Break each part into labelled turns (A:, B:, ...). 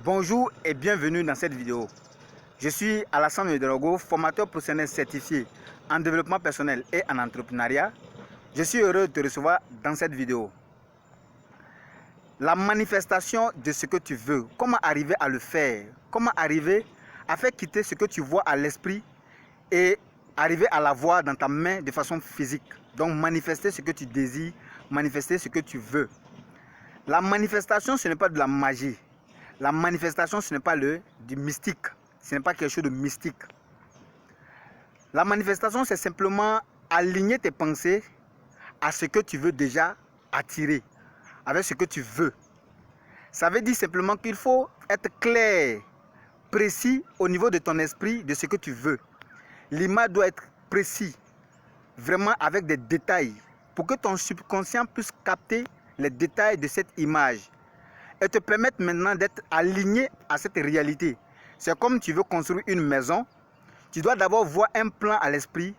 A: Bonjour et bienvenue dans cette vidéo. Je suis Alassane Ouedraogo, formateur professionnel certifié en développement personnel et en entrepreneuriat. Je suis heureux de te recevoir dans cette vidéo. La manifestation de ce que tu veux, comment arriver à le faire, comment arriver à faire quitter ce que tu vois à l'esprit et arriver à l'avoir dans ta main de façon physique. Donc manifester ce que tu désires, manifester ce que tu veux. La manifestation, ce n'est pas de la magie. La manifestation, ce n'est pas du mystique. Ce n'est pas quelque chose de mystique. La manifestation, c'est simplement aligner tes pensées à ce que tu veux déjà attirer, avec ce que tu veux. Ça veut dire simplement qu'il faut être clair, précis au niveau de ton esprit de ce que tu veux. L'image doit être précise, vraiment avec des détails, pour que ton subconscient puisse capter les détails de cette image et te permettre maintenant d'être aligné à cette réalité. C'est comme tu veux construire une maison, tu dois d'abord voir un plan à l'esprit,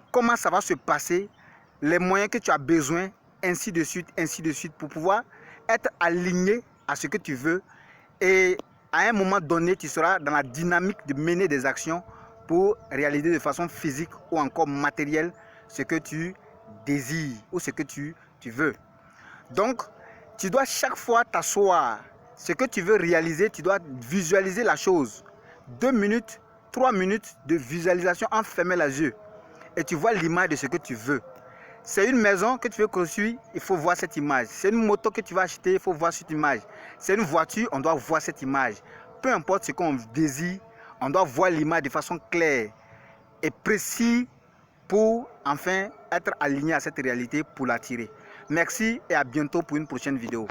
A: comment ça va se passer, les moyens que tu as besoin, ainsi de suite, pour pouvoir être aligné à ce que tu veux. Et à un moment donné, tu seras dans la dynamique de mener des actions pour réaliser de façon physique ou encore matérielle ce que tu désires ou ce que tu veux. Donc, tu dois chaque fois t'asseoir. Ce que tu veux réaliser, tu dois visualiser la chose. 2 minutes, 3 minutes de visualisation en fermant les yeux. Et tu vois l'image de ce que tu veux. C'est une maison que tu veux construire, il faut voir cette image. C'est une moto que tu vas acheter, il faut voir cette image. C'est une voiture, on doit voir cette image. Peu importe ce qu'on désire, on doit voir l'image de façon claire et précise pour enfin être aligné à cette réalité pour l'attirer. Merci et à bientôt pour une prochaine vidéo.